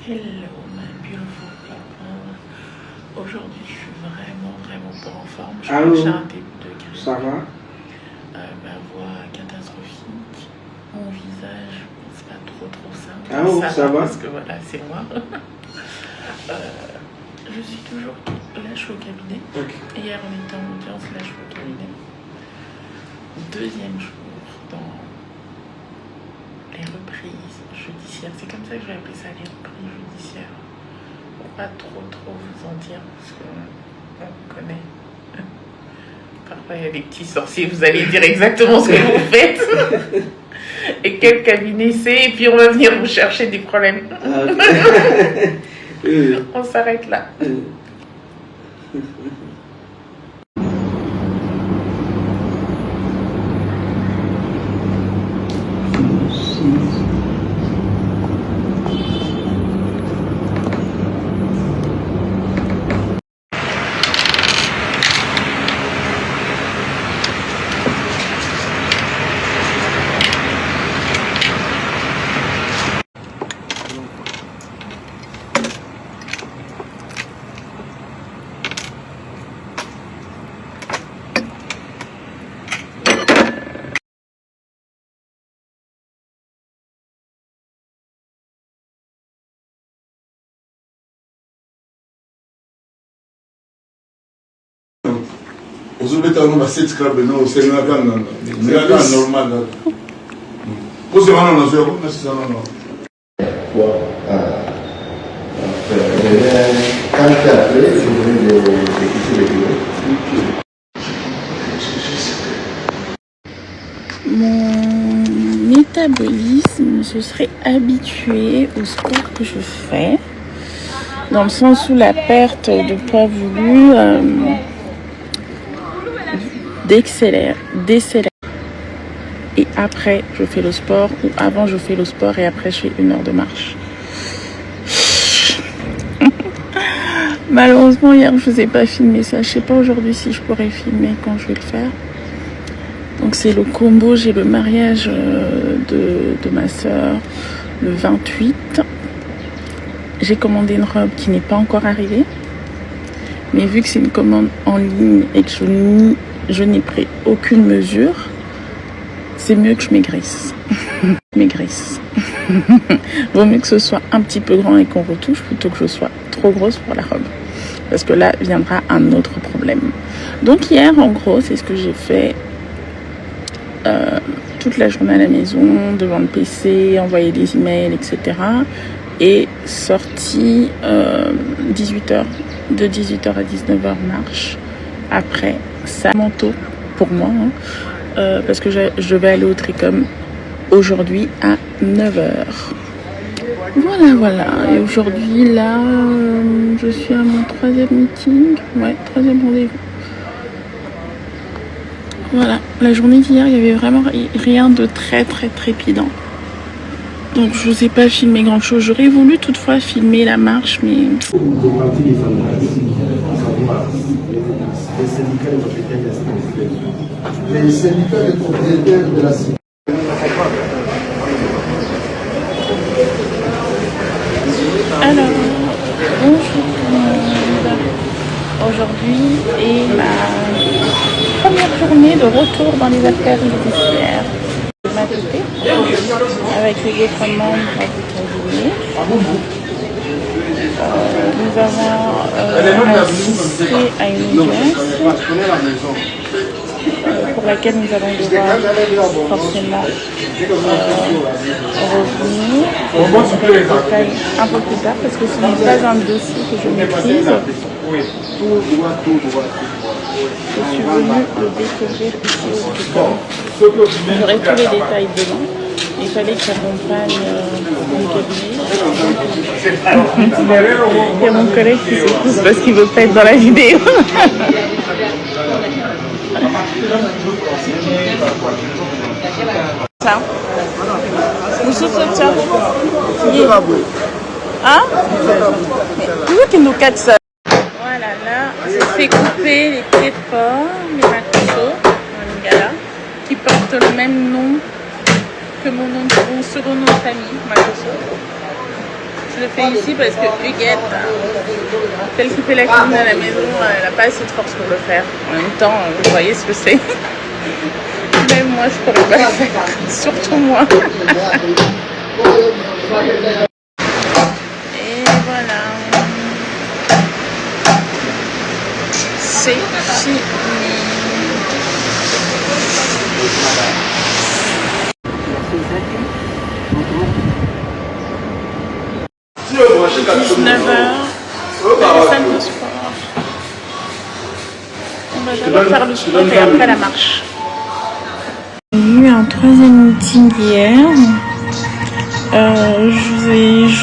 Hello my beautiful people. Aujourd'hui je suis vraiment pas en forme. Je suis un début de grippe. Ça va? Ma voix catastrophique. Mon visage, c'est pas trop simple. Ça va? Parce que voilà, c'est moi. Je suis toujours là, je suis au cabinet. Okay. Hier on était en audience, là je suis au cabinet. Deuxième jour dans les reprises judiciaires. C'est comme ça que je vais appeler ça, les reprises judiciaires. Pour pas trop vous en dire, parce qu'on connaît. Parfois il y a des petits sorciers, vous allez dire exactement ce que vous faites. Et quel cabinet c'est, et puis on va venir vous chercher des problèmes. On s'arrête là. Uzuleta no basset club no senga non normal. Vous avez un autre non c'est ça non. Quand tu as appelé, je voulais quitter le bureau. Mon métabolisme se serait habitué au sport que je fais, dans le sens où la perte de poids voulu décélère. Et après, je fais le sport, ou avant, je fais le sport et après, je fais 1 heure de marche. Malheureusement, hier, je ne vous ai pas filmé ça. Je ne sais pas aujourd'hui si je pourrais filmer quand je vais le faire. Donc, c'est le combo. J'ai le mariage de ma soeur le 28. J'ai commandé une robe qui n'est pas encore arrivée. Mais vu que c'est une commande en ligne et que je n'ai pris aucune mesure, c'est mieux que je maigrisse. Vaut mieux que ce soit un petit peu grand et qu'on retouche plutôt que je sois trop grosse pour la robe. Parce que là viendra un autre problème. Donc hier, en gros, c'est ce que j'ai fait toute la journée à la maison, devant le PC, envoyer des emails, etc. Et sorti 18h, de 18h à 19h marche. Après, ça manteau pour moi, parce que je vais aller au Tricom aujourd'hui à 9h. Voilà. Et aujourd'hui, là, je suis à mon 3e meeting. Ouais, 3e rendez-vous. Voilà, la journée d'hier, il n'y avait vraiment rien de très trépidant. Donc je vous ai pas filmé grand chose. J'aurais voulu toutefois filmer la marche, mais... Les syndicats de propriétaires de la cité. Alors, bonjour. Aujourd'hui est ma première journée de retour dans les affaires judiciaires. Avec les autres membres du cabinet. Nous avons assisté à une audience pour laquelle nous allons devoir forcément revenir un peu plus tard parce que ce n'est pas un dossier que je maîtrise. Je suis venue le découvrir ici au Tricom. J'aurai tous les détails demain. Il fallait que j'accompagne mon cabinet. Il y a mon collègue qui se pousse parce qu'il ne veut pas être dans la vidéo. Ça. Vous soufflez ça. Hein? Vous qui nous casse ça. Voilà, là, je fais couper les pieds de porc, les macosos, qui portent le même nom que mon second nom de famille, Makoso. Je le fais ici parce que Huguette, celle qui fait la cuisine à la maison, elle n'a pas assez de force pour le faire. En même temps, vous voyez ce que c'est. Même moi, je pourrais pas le faire. Surtout moi. Et voilà. C'est fini. « 19h, la salle de sport. On va d'abord faire le sport et après la marche. » J'ai eu un troisième meeting hier.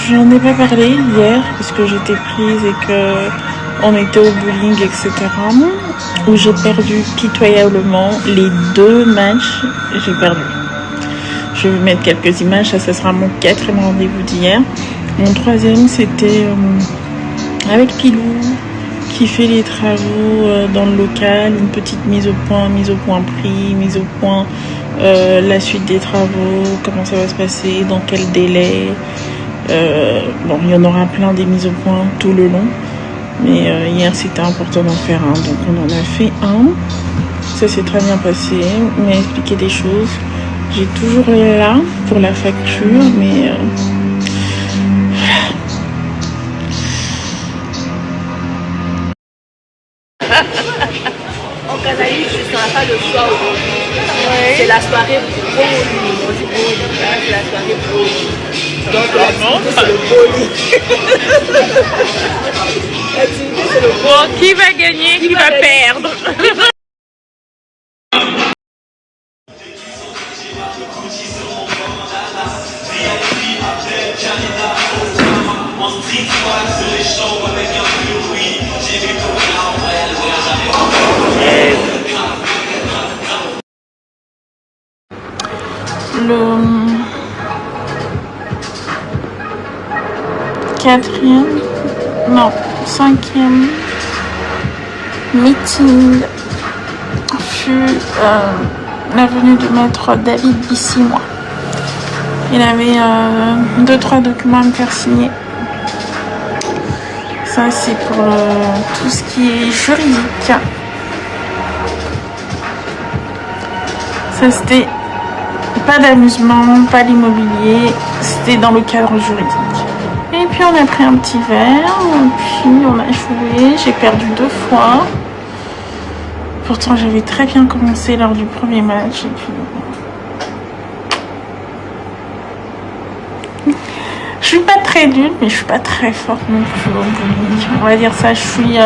J'en ai pas parlé hier parce que j'étais prise et que on était au bowling, etc. Où j'ai perdu pitoyablement les 2 matchs. J'ai perdu. Je vais vous mettre quelques images. Ça sera mon 4e rendez-vous d'hier. Mon 3e, c'était avec Pilou qui fait les travaux dans le local, une petite mise au point prix, mise au point la suite des travaux, comment ça va se passer, dans quel délai. Bon, il y en aura plein des mises au point tout le long, mais hier c'était important d'en faire un, donc on en a fait un. Ça s'est très bien passé, il m'a expliqué des choses. J'ai toujours là pour la facture, mais En Canaïs, je ne serai pas le soir aujourd'hui. Ouais. C'est la soirée bowling. On dit bowling. C'est la soirée bowling. Donc l'activité, c'est le bowling. L'activité, c'est le bowling. Bon, qui va gagner, qui va perdre? Le 4e, non, 5e meeting fut la venue du maître David Bissimois. Il avait 2-3 documents à me faire signer. Ça, c'est pour tout ce qui est juridique. Ça, c'était pas d'amusement, pas l'immobilier, c'était dans le cadre juridique. Et puis on a pris un petit verre, puis on a joué, j'ai perdu 2 fois. Pourtant j'avais très bien commencé lors du premier match. Et puis... Je suis pas très nulle, mais je suis pas très forte non plus au bowling. On va dire ça, je suis